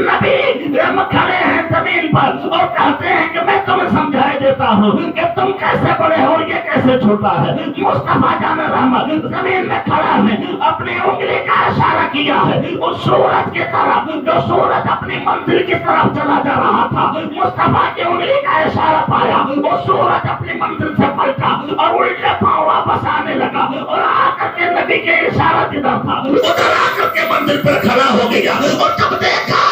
[SPEAKER 1] نبی ہم کھڑے ہیں زمین پر اور کہتے ہیں کہ میں تمہیں سمجھائے دیتا ہوں کہ تم کیسے بڑے ہو، یہ کیسے چھوٹا ہے۔ مصطفیٰ جان رحمت زمین میں کھڑا ہے، اپنی انگلی کا اشارہ کیا ہے اس سورج کی طرف، جو سورج اپنی منزل کی طرف چلا جا رہا تھا۔ مصطفیٰ کی انگلی کا اشارہ پایا، وہ سورج اپنی منزل سے پلٹا اور الٹے پاؤں واپس آنے لگا، اور آ کر کے نبی کے اشارہ جدھر تھا ادھر آ کر کے منزل پر کھڑا ہو گیا۔ اور جب دیکھا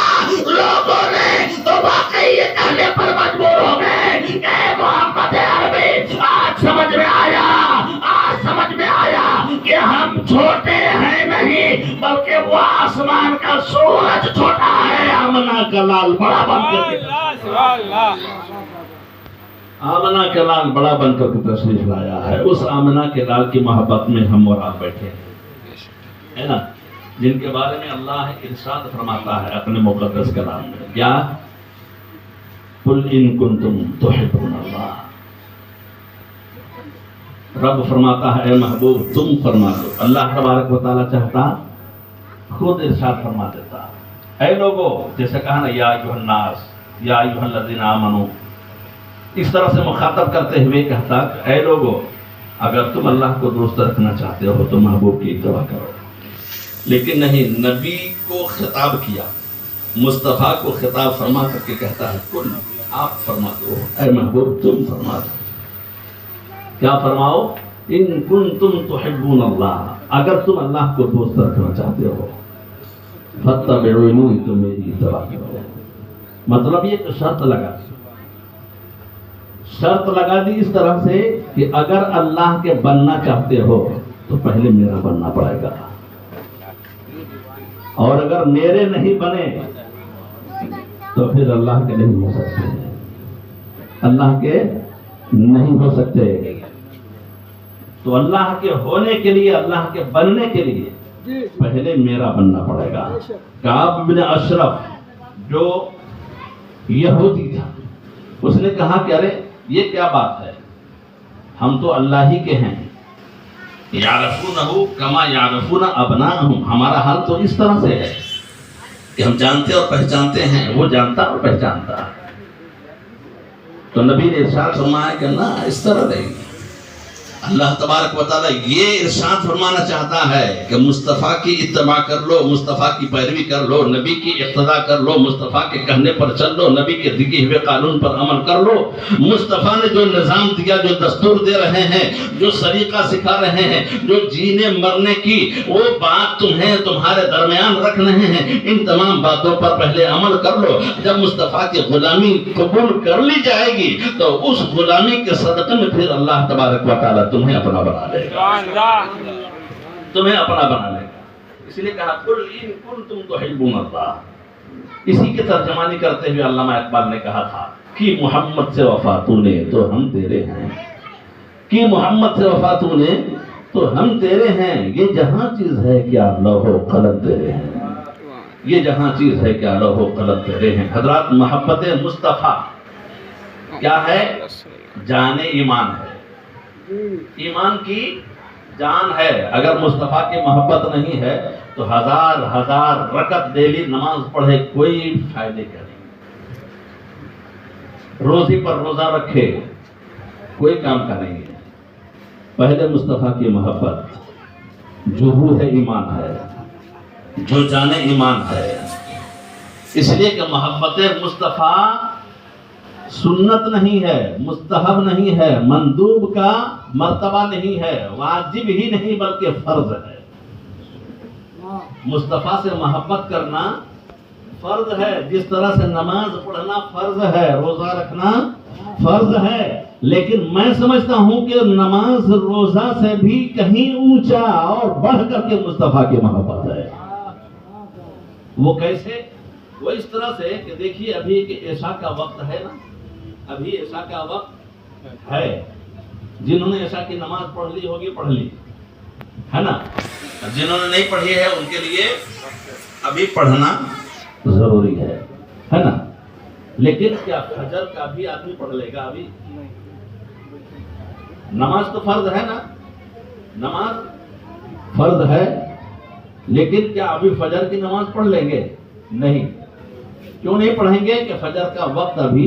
[SPEAKER 1] لوگوں نے تو واقعی یہ کہنے پر مجبور ہو گئے کہ اے محمد عربی، آج سمجھ میں آیا کہ ہم چھوٹے ہیں نہیں بلکہ وہ آسمان کا سورج چھوٹا ہے۔ آمنہ کا لال بڑا بن کر کے آمنہ کے لال بڑا بن کر کے تشریف لایا ہے۔ اس آمنہ کے لال کی محبت میں ہم اور آپ بیٹھے ہیں نا، جن کے بارے میں اللہ ارشاد فرماتا ہے اپنے مقدس کلام میں، کیا قل ان کنتم تحبون اللہ، رب فرماتا ہے اے محبوب تم فرما دو۔ اللہ تبارک و تعالیٰ چاہتا خود ارشاد فرما دیتا، اے لوگو، جیسے کہا نا یا ایھا الناس یا ایھا الذین آمنوا، اس طرح سے مخاطب کرتے ہوئے کہتا اے لوگو، اگر تم اللہ کو دوست رکھنا چاہتے ہو تو محبوب کی اتباع کرو۔ لیکن نہیں، نبی کو خطاب کیا، مصطفیٰ کو خطاب فرما کر کے کہتا ہے کل، آپ فرما دو، اے محبوب تم فرما دو۔ کیا فرماؤ؟ ان کنتم تحبون اللہ، اگر تم اللہ کو دوست رکھنا چاہتے ہو فاتبعونی، تو میری اتباع کرو۔ مطلب یہ کہ شرط لگا دی اس طرح سے کہ اگر اللہ کے بننا چاہتے ہو تو پہلے میرا بننا پڑے گا، اور اگر میرے نہیں بنے تو پھر اللہ کے نہیں ہو سکتے، اللہ کے نہیں ہو سکتے۔ تو اللہ کے ہونے کے لیے، اللہ کے بننے کے لیے پہلے میرا بننا پڑے گا۔ کعب بن اشرف جو یہودی تھا، اس نے کہا کہ ارے یہ کیا بات ہے، ہم تو اللہ ہی کے ہیں، یعرفونہ کما یعرفون ابناءہم، ہمارا حال تو اس طرح سے ہے کہ ہم جانتے اور پہچانتے ہیں، وہ جانتا اور پہچانتا۔ تو نبی نے ارشاد فرمایا کہ نہ، اس طرح نہیں۔ اللہ تبارک و تعالیٰ یہ ارشاد فرمانا چاہتا ہے کہ مصطفیٰ کی اتباع کر لو، مصطفیٰ کی پیروی کر لو، نبی کی اقتداء کر لو، مصطفیٰ کے کہنے پر چل لو، نبی کے دیے ہوئے قانون پر عمل کر لو۔ مصطفیٰ نے جو نظام دیا، جو دستور دے رہے ہیں، جو سلیقہ سکھا رہے ہیں، جو جینے مرنے کی وہ بات تمہیں تمہارے درمیان رکھ رہے ہیں، ان تمام باتوں پر پہلے عمل کر لو۔ جب مصطفیٰ کی غلامی قبول کر لی جائے گی تو اس غلامی کے صدقے میں پھر اللہ تبارک و تعالیٰ تمہیں اپنا بنا لے گا، تمہیں اپنا بنا لے گا۔ اس لیے کہا قل ان کنتم تحبون اللہ۔ اسی کی ترجمانی کرتے ہوئے علامہ اقبال نے کہا تھا کہ محمد سے وفا تو نے تو ہم تیرے ہیں، کہ محمد سے وفا تو نے تو ہم تیرے ہیں، یہ جہاں چیز ہے کیا لوح و قلم تیرے ہیں، یہ جہاں چیز ہے کیا لوح و قلم تیرے ہیں۔ حضرات، محبت مصطفیٰ کیا ہے؟ جان ایمان ہے، ایمان کی جان ہے۔ اگر مصطفیٰ کی محبت نہیں ہے تو ہزار رکعت ڈیلی نماز پڑھے، کوئی فائدے کا نہیں۔ روزی پر روزہ رکھے، کوئی کام کا نہیں ہے۔ پہلے مصطفیٰ کی محبت جو روح ایمان ہے، جو جان ایمان ہے، اس لیے کہ محبت مصطفیٰ سنت نہیں ہے، مستحب نہیں ہے، مندوب کا مرتبہ نہیں ہے، واجب ہی نہیں بلکہ فرض ہے۔ مصطفیٰ سے محبت کرنا فرض ہے، جس طرح سے نماز پڑھنا فرض ہے، روزہ رکھنا فرض ہے۔ لیکن میں سمجھتا ہوں کہ نماز روزہ سے بھی کہیں اونچا اور بڑھ کر کے مصطفیٰ کی محبت ہے۔ وہ کیسے؟ وہ اس طرح سے کہ دیکھیے ابھی کہ عشاء کا وقت ہے نا، ابھی عشاء کا وقت ہے، جنہوں نے عشاء کی نماز پڑھ لی ہوگی پڑھ لی ہے نا، جنہوں نے نہیں پڑھی ہے ان کے لیے ابھی پڑھنا ضروری ہے نا۔ لیکن کیا فجر کا بھی آدمی پڑھ لے گا؟ ابھی نماز تو فرض ہے نا، نماز فرض ہے، لیکن کیا ابھی فجر کی نماز پڑھ لیں گے؟ نہیں۔ کیوں نہیں پڑھیں گے؟ کہ فجر کا وقت ابھی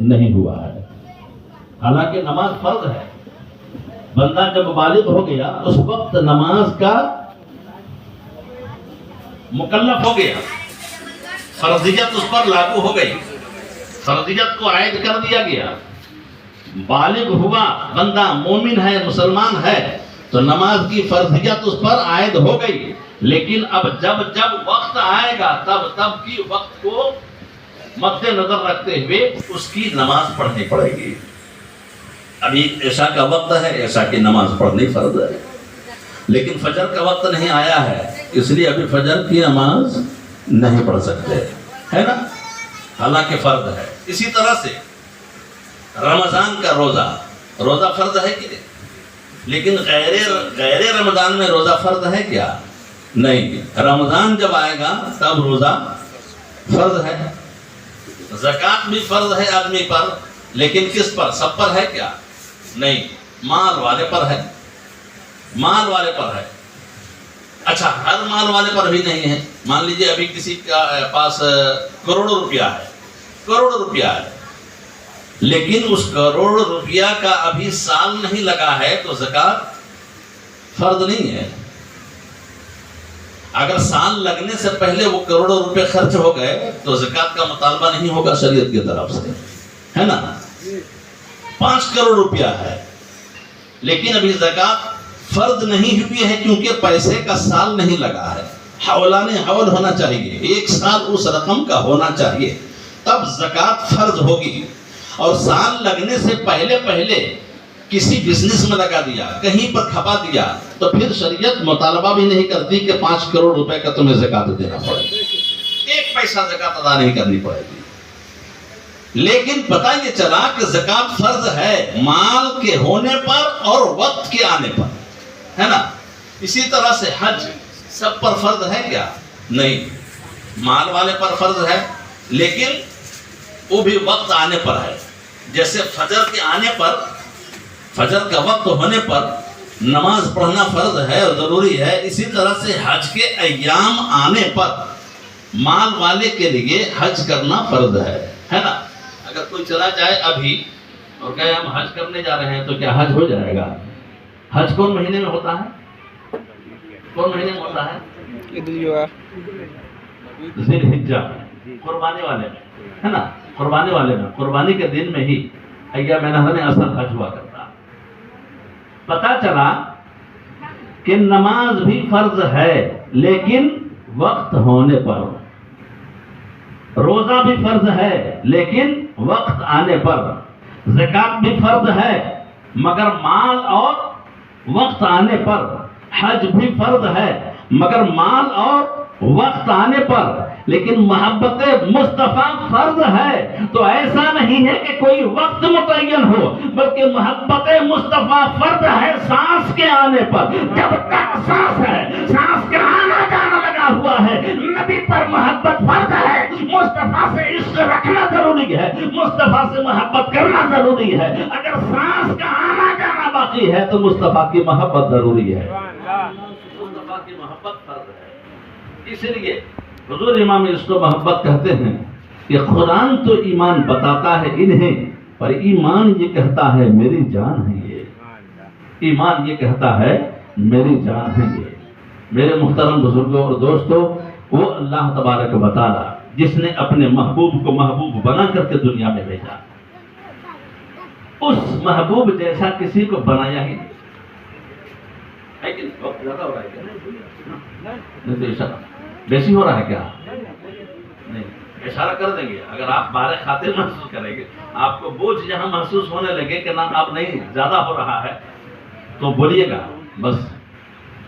[SPEAKER 1] نہیں ہوا ہے، حالانکہ نماز فرض ہے۔ بندہ جب بالغ ہو گیا اس وقت نماز کا مکلف ہو گیا، فرضیت اس پر لاگو ہو گئی، فرضیت کو عائد کر دیا گیا۔ بالغ ہوا بندہ، مومن ہے، مسلمان ہے، تو نماز کی فرضیت اس پر عائد ہو گئی۔ لیکن اب جب وقت آئے گا تب کی وقت کو مد نظر رکھتے ہوئے اس کی نماز پڑھنی پڑے گی۔ ابھی عشاء کا وقت ہے، عشاء کی نماز پڑھنی فرض ہے، لیکن فجر کا وقت نہیں آیا ہے، اس لیے ابھی فجر کی نماز نہیں پڑھ سکتے، ہے نا، حالانکہ فرض ہے۔ اسی طرح سے رمضان کا روزہ فرض ہے کہ نہیں؟ لیکن غیر رمضان میں روزہ فرض ہے کیا؟ نہیں۔ رمضان جب آئے گا تب روزہ فرض ہے۔ زکوٰۃ بھی فرض ہے آدمی پر، لیکن کس پر؟ سب پر ہے کیا؟ نہیں، مال والے پر ہے، مال والے پر ہے۔ اچھا، ہر مال والے پر بھی نہیں ہے۔ مان لیجئے ابھی کسی کا پاس کروڑوں روپیہ ہے، لیکن اس کروڑ روپیہ کا ابھی سال نہیں لگا ہے تو زکوٰۃ فرض نہیں ہے۔ اگر سال لگنے سے پہلے وہ کروڑوں روپے خرچ ہو گئے تو زکوٰۃ کا مطالبہ نہیں ہوگا شریعت کی طرف سے، ہے نا۔ 5 کروڑ روپیہ ہے، لیکن ابھی زکوٰۃ فرض نہیں ہوئی ہے کیونکہ پیسے کا سال نہیں لگا ہے۔ حولان حول ہونا چاہیے، 1 سال اس رقم کا ہونا چاہیے، تب زکوٰۃ فرض ہوگی۔ اور سال لگنے سے پہلے کسی بزنس میں لگا دیا، کہیں پر کھپا دیا، تو پھر شریعت مطالبہ بھی نہیں کرتی کہ 5 کروڑ روپے کا تمہیں زکوٰۃ دینا پڑے گا، 1 پیسہ زکوٰۃ ادا نہیں کرنی پڑے گی۔ لیکن پتہ یہ چلا کہ زکوٰۃ فرض ہے مال کے ہونے پر اور وقت کے آنے پر، ہے نا۔ اسی طرح سے حج سب پر فرض ہے کیا؟ نہیں، مال والے پر فرض ہے، لیکن وہ بھی وقت آنے پر ہے۔ جیسے فجر کے آنے پر، فجر کا وقت ہونے پر نماز پڑھنا فرض ہے اور ضروری ہے، اسی طرح سے حج کے ایام آنے پر مال والے کے لیے حج کرنا فرض ہے نا۔ اگر کوئی چلا جائے ابھی اور کہے ہم حج کرنے جا رہے ہیں تو کیا حج ہو جائے گا؟ حج کون مہینے میں ہوتا ہے؟ کون مہینے میں ہوتا ہے؟ ذی الحجہ، قربانی والے میں، ہے نا، قربانی والے میں، قربانی کے دن میں ہی ایام نحر میں اصل حج ہوا کرتا۔ پتہ چلا کہ نماز بھی فرض ہے لیکن وقت ہونے پر، روزہ بھی فرض ہے لیکن وقت آنے پر، زکوٰۃ بھی فرض ہے مگر مال اور وقت آنے پر، حج بھی فرض ہے مگر مال اور وقت آنے پر۔ لیکن محبت مصطفیٰ فرض ہے تو ایسا نہیں ہے کہ کوئی وقت متعین ہو، بلکہ محبت مصطفیٰ فرض ہے سانس کے آنے پر۔ جب تک سانس ہے، سانس کا آنا جانا لگا ہوا ہے، نبی پر محبت فرض ہے، مصطفیٰ سے عشق رکھنا ضروری ہے، مصطفیٰ سے محبت کرنا ضروری ہے۔ اگر سانس کا آنا جانا باقی ہے تو مصطفیٰ کی محبت ضروری ہے، مصطفیٰ کی محبت فرض ہے۔ اس لیے حضور امام عشق و محبت کہتے ہیں کہ قرآن تو ایمان بتاتا ہے انہیں، پر ایمان یہ کہتا ہے میری جان ہے یہ، ایمان یہ کہتا ہے میری جان ہے یہ۔ میرے محترم بزرگوں اور دوستوں، وہ اللہ تبارک و تعالی جس نے اپنے محبوب کو محبوب بنا کر کے دنیا میں بھیجا، اس محبوب جیسا کسی کو بنایا ہی نہیں ہے کہ نہیں؟ وقت زیادہ ہو رہا ہے کیا؟ نہیں تو اشارہ بیسی ہو رہا ہے کیا؟ نہیں، اشارہ کر دیں گے۔ اگر آپ بارے خاطر محسوس کریں گے، آپ کو بوجھ جہاں محسوس ہونے لگے کہ نہ آپ نہیں زیادہ ہو رہا ہے تو بولیے گا، بس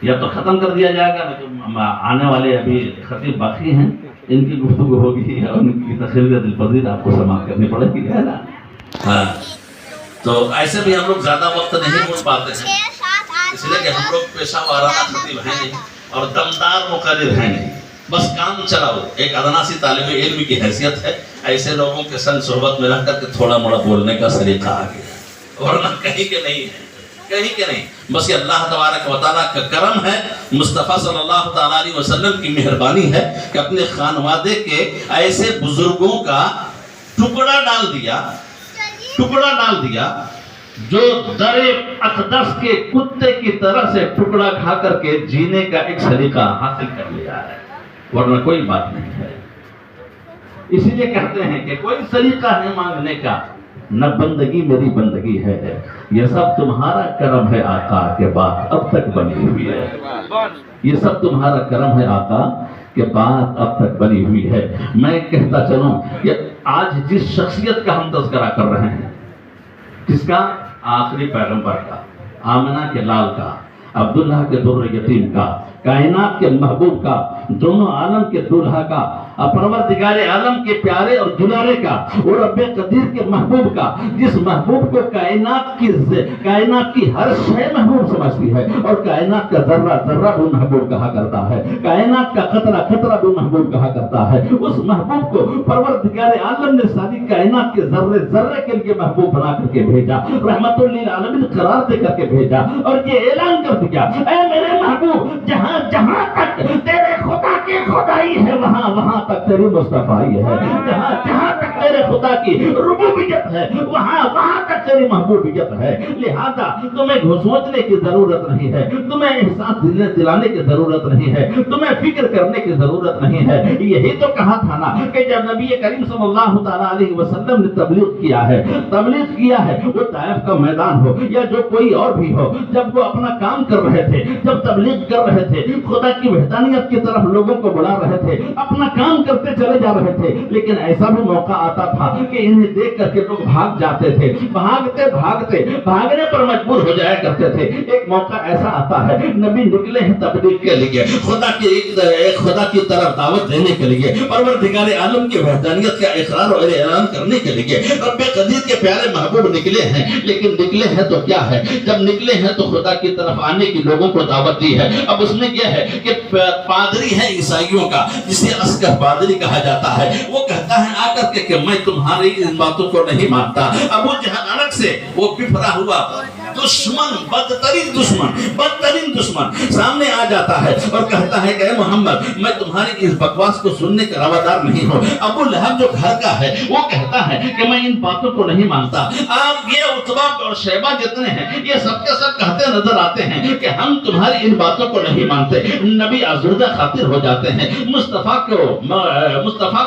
[SPEAKER 1] یا تو ختم کر دیا جائے گا، لیکن آنے والے ابھی خطیب باقی ہیں، ان کی گفتگو ہوگی اور ان کی تقریر دل پذیر آپ کو سماعت کرنی پڑے گی، ہے نا؟ ہاں، تو ایسے بھی ہم لوگ زیادہ وقت نہیں بول پاتے ہیں، اس لیے کہ ہم لوگ پیشہ وارانہ خطیب ہیں نہیں اور دمدار مقرر ہیں نہیں، بس کام چلاؤ، ایک ادنا سی طالب علم کی حیثیت ہے، ایسے لوگوں کے سنگ صحبت میں رہ کر کے تھوڑا موڑا بولنے کا سلیقہ آ گیا، ورنہ کہیں کہ نہیں ہے، کہیں کہ نہیں۔ بس یہ اللہ تبارک و تعالیٰ کا کرم ہے، مصطفیٰ صلی اللہ تعالیٰ علیہ وسلم کی مہربانی ہے کہ اپنے خانوادے کے ایسے بزرگوں کا ٹکڑا ڈال دیا جو در اقدس کے کتے کی طرح سے ٹکڑا کھا کر کے جینے کا ایک سلیقہ حاصل کر لیا ہے، ورنہ کوئی بات نہیں ہے۔ اسی لیے کہتے ہیں کہ کوئی سلیقہ ہے مانگنے کا، نہ بندگی میری بندگی ہے، یہ سب تمہارا کرم ہے آقا کے بات اب تک بنی ہوئی ہے، یہ سب تمہارا کرم ہے آقا کہ بات اب تک بنی ہوئی ہے۔ میں کہتا چلوں کہ آج جس شخصیت کا ہم تذکرہ کر رہے ہیں، کس کا؟ آخری پیغمبر کا، آمنہ کے لال کا، عبداللہ کے در یتیم کا، کائنات کے محبوب کا، دونوں عالم کے دولہا کا، پروردگار عالم کے پیارے اور دلارے کا، اور رب قدیر کے محبوب کا، جس محبوب کو کائنات کی ہر شے محبوب سمجھتی ہے اور کائنات کا ذرہ ذرہ بھی محبوب کہا کرتا ہے، کائنات کا قطرہ قطرہ بھی محبوب کہا کرتا ہے۔ اس محبوب کو پروردگار عالم نے ساری کائنات کے ذرے ذرے کے لیے محبوب بنا کر کے بھیجا، رحمت للعالمین قرار دے کر کے بھیجا اور یہ اعلان کر دیا، اے میرے محبوب، جہاں جہاں تک تیرے خدا کی خدائی ہے وہاں وہاں تک تیری مصطفیٰ ہے، جہاں جہاں تک تیرے خدا کی ربوبیت ہے وہاں وہاں تک تیری محبوبیت ہے۔ لہذا تمہیں سوچنے کی ضرورت نہیں ہے، تمہیں احساس دلانے کی ضرورت نہیں ہے، تمہیں فکر کرنے کی ضرورت نہیں ہے۔ یہی تو کہا تھا نا کہ جب نبی کریم صلی اللہ تعالیٰ علیہ وسلم نے تبلیغ کیا ہے وہ طائف کا میدان ہو یا جو کوئی اور بھی ہو، جب وہ اپنا کام کر رہے تھے، جب تبلیغ کر رہے تھے، خدا کی وحدانیت کی طرف لوگوں کو بلا رہے تھے، اپنا کام کرتے چلے جا رہے تھے، لیکن ایسا بھی موقع آتا تھا کہ انہیں دیکھ کر کے لوگ بھاگ جاتے تھے، بھاگنے پر مجبور ہو جایا کرتے تھے۔ ایک موقع ایسا آتا ہے، نبی نکلے ہیں تبلیغ کے لیے، خدا کی طرف دعوت دینے کے لیے، پروردگار عالم کی وحدانیت کا اقرار اور اعلان کرنے کے لیے رب قدیر کے پیارے محبوب نکلے ہیں، لیکن نکلے ہیں تو کیا ہے؟ جب نکلے ہیں تو خدا کی طرف آنے کی لوگوں کو دعوت دی ہے۔ اب اس میں کیا ہے کہ پادری ہے عیسائیوں کا، جسے اسکر پادری کہا جاتا ہے، وہ کہتا ہے آ کر کے کہ میں تمہاری ان باتوں کو نہیں مانتا۔ ابو جہل الگ سے وہ بفرا ہوا دشمن، بدترین دشمن سامنے آ جاتا ہے اور کہتا ہے کہ اے محمد، میں تمہاری اس بکواس کو سننے کا روادار نہیں ہوں۔ ابو لہب جو گھر کا ہے وہ کہتا ہے کہ میں ان باتوں کو نہیں مانتا۔ آپ یہ عتبہ اور شیبہ جتنے ہیں یہ سب کے سب کہتے نظر آتے ہیں کہ ہم تمہاری ان باتوں کو نہیں مانتے۔ نبی آزردہ خاطر ہو جاتے ہیں، مصطفیٰ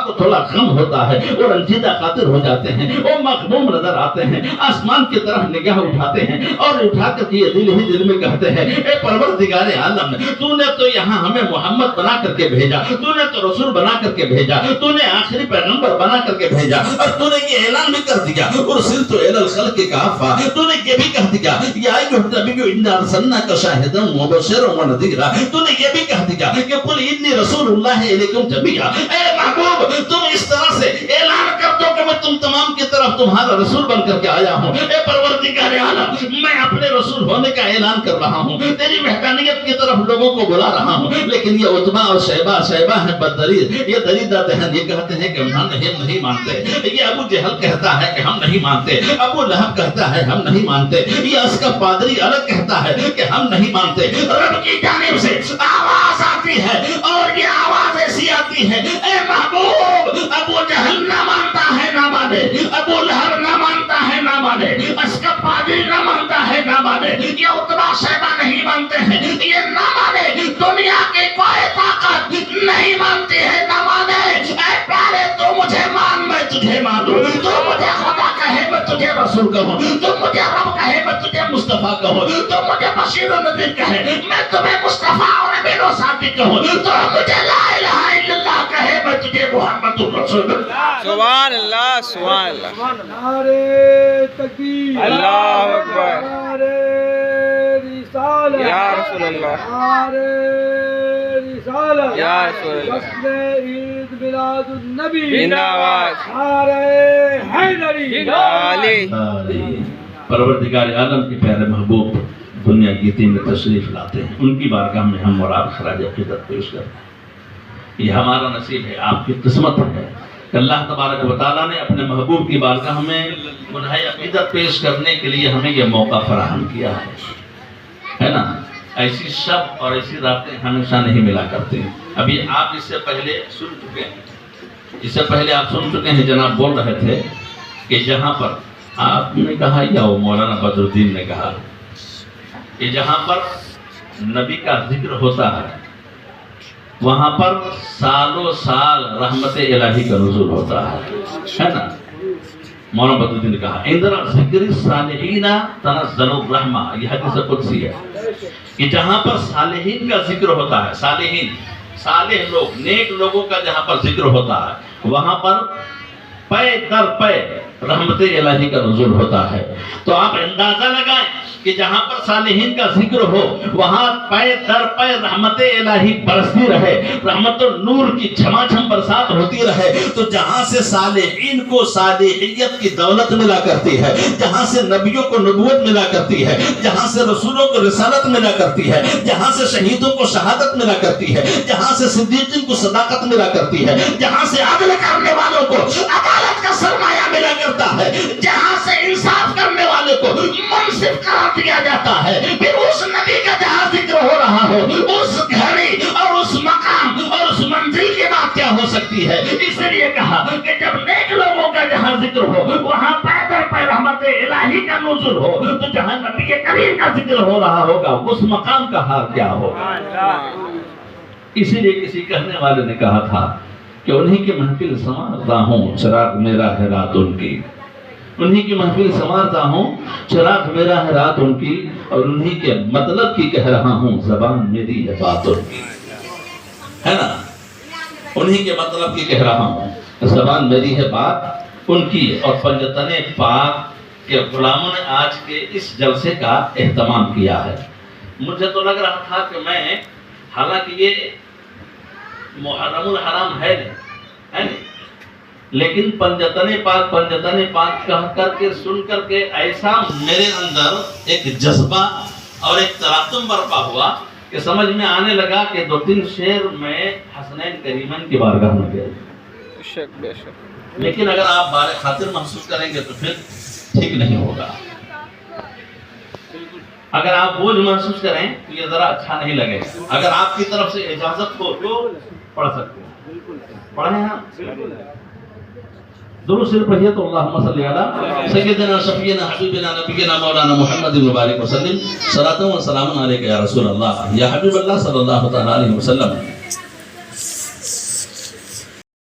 [SPEAKER 1] کو تھوڑا غم ہوتا ہے اور رنجیدہ خاطر ہو جاتے ہیں، وہ مغموم نظر آتے ہیں، آسمان کی طرف نگاہ اٹھاتے ہیں اور اٹھا کر یہ دل ہی دل میں کہتے ہیں، اے پروردگار عالم، تو نے تو یہاں ہمیں محمد بنا کر کے بھیجا، تو نے تو رسول بنا کر کے بھیجا، تو نے آخری پیغمبر بنا کر کے بھیجا، اور تو نے یہ اعلان بھی کر دیا ارسلت الی الخلق کافہ، تو نے یہ بھی کہہ دیا یا ایھا النبی انا ارسلناک شاہدا ومبشرا ونذیرا، تو نے یہ بھی کہہ دیا کہ قل انی رسول اللہ الیکم جمیعا۔ اے محبوب، تم اس طرح سے اعلان کر دو کہ میں تم تمام کی طرف تمہارا رسول بن کر کے آیا ہوں. اے پروردگار عالم، میں اپنے رسول ہونے کا اعلان کر رہا ہوں، تیری وحدانیت کی طرف لوگوں کو بلا رہا ہوں. لیکن یہ عتبہ اور شیبہ ہیں بددلیل، یہ دریدہ دہن، یہ کہتے ہیں کہ ہم نہیں مانتے. یہ ابو جہل کہتا ہے کہ ہم نہیں مانتے، ابو لہب کہتا ہے ہم نہیں مانتے، یہ اسقف پادری الگ کہتا ہے کہ ہم نہیں مانتے. رب کی جانب سے آواز آتی ہے اور یہ آواز ایسی آتی ہے، اے محبوب، ابو جہل نہ مانتا ہے نہ مانے، ابو لہب نہ مانتا ہے نہ مانے، اسقف پادری نہ مانتا ہے نہ مانے، یہ عتبہ شیبہ نہیں مانتے ہیں، یہ نہ مانے. دنیا کی کوئی طاقت نہیں مانتی ہے نہ مانے. اے پیارے، تو مجھے مان، میں تجھے مانوں. تو مجھے خدا کہے، میں تجھے رسول کہوں. تو مجھے رب کہے، میں تجھے مصطفیٰ کہوں. تو مجھے بشیر و نذیر کہے، میں تمہیں مصطفیٰ اور امین و صادق کہوں. تو مجھے لا الہ الا اللہ کہے، میں تجھے محمد الرسول.
[SPEAKER 2] سبحان اللہ سبحان اللہ.
[SPEAKER 4] نعرے تکبیر،
[SPEAKER 2] اللہ اکبر.
[SPEAKER 4] نعرے رسالت،
[SPEAKER 2] یا رسول اللہ.
[SPEAKER 4] نعرے رسالت،
[SPEAKER 2] یا رسول اللہ.
[SPEAKER 4] جشن عید میلاد النبی،
[SPEAKER 2] زندہ باد.
[SPEAKER 4] نعرے حیدری،
[SPEAKER 2] علی.
[SPEAKER 1] پروردگار عالم کے پیارے محبوب دنیا کی دین میں تشریف لاتے ہیں، ان کی بارگاہ میں ہم اور آپ خراج عقیدت پیش کرتے ہیں. یہ ہمارا نصیب ہے، آپ کی قسمت ہے کہ اللہ تبارک و تعالیٰ نے اپنے محبوب کی بارگاہ میں گناہ عقیدت پیش کرنے کے لیے ہمیں یہ موقع فراہم کیا ہے نا. ایسی شب اور ایسی راتیں ہمیشہ نہیں ملا کرتے. ابھی آپ اس سے پہلے سن چکے ہیں، اس سے پہلے آپ سن چکے ہیں، جناب بول رہے تھے کہ جہاں پر آپ نے کہا یا وہ مولانا بدر الدین نے کہا کہ جہاں پر نبی کا ذکر ہوتا ہے وہاں پر سالوں سال رحمت الہی کا نزول ہوتا ہے نا. مولانا بدر الدین نے کہا اندر ذکر الصالحین تنزل الرحمہ، یہ حدیث قدسی ہے کہ جہاں پر صالحین کا ذکر ہوتا ہے، صالحین صالح لوگ، نیک لوگوں کا جہاں پر ذکر ہوتا ہے وہاں پر پے در پے رحمت الہی کا نزول ہوتا ہے. تو آپ اندازہ لگائیں کہ جہاں پر صالحین کا ذکر ہو وہاں پے در پے رحمت الہی برستی رہے، رحمت النور کی جھما جھم برسات ہوتی رہے. تو جہاں سے صالحین کو صالحیت کی دولت ملا کرتی ہے، جہاں سے نبیوں کو نبوت ملا کرتی ہے، جہاں سے رسولوں کو رسالت ملا کرتی ہے، جہاں سے شہیدوں کو شہادت ملا کرتی ہے، جہاں سے صدیقین کو صداقت ملا کرتی ہے، جہاں سے عدل کرنے والوں کو عدالت کا سرمایہ ملا کرتا ہے، جہاں سے انصاف کرنے والے کو منصف قرار دیا جاتا ہے، پھر اس نبی کا جہاں ذکر ہو رہا ہو، اس گھڑی اور اس مقام اور اس منزل کی بات کیا ہو سکتی ہے. اس لیے کہا کہ جب نیک لوگوں کا جہاں ذکر ہو وہاں پیدر پہ رحمت الہی کا نزول ہو، تو جہاں نبی کریم کا ذکر ہو رہا ہوگا اس مقام کا حال کیا ہوگا. اسی لیے کسی کہنے والے نے کہا تھا کہ انہی کی محفل سنوارتا ہوں چراغ میرا ہے رات ان کی، انہی کی محفل سنوارتا ہوں چراغ میرا ہے رات ان کی، اور انہی کے مطلب کی کہہ رہا ہوں زبان میری ہے بات ان کی، ہے نا. انہی کے مطلب کی کہہ رہا ہوں زبان میری ہے بات ان کی. اور پنجتن پاک کے غلاموں نے آج کے اس جلسے کا اہتمام کیا ہے. مجھے تو لگ رہا تھا کہ میں، حالانکہ یہ محرم الحرام ہے نہیں، لیکن پنجتن پاک کہہ کر کے سن کر کے ایسا میرے اندر ایک جذبہ اور ایک تراکم برپا ہوا کہ سمجھ میں آنے لگا کہ 2-3 شعر میں حسنین کریمین کی بارگاہ میں گئے.
[SPEAKER 2] بے شک.
[SPEAKER 1] لیکن اگر آپ بار خاطر محسوس کریں گے تو پھر ٹھیک نہیں ہوگا. اگر آپ بوجھ محسوس کریں تو یہ ذرا اچھا نہیں لگے. اگر آپ کی طرف سے اجازت ہو تو پڑھ سکتے ہیں. پڑھیں ہم درود شریف پڑھیے تو اللہم صلی علی سیدنا شفیعنا حبیبنا نبینا مولانا محمد مبارک وسلم صلاۃ و سلام علیک یا رسول اللہ یا حبیب اللہ صلی اللہ تعالی علیہ وسلم.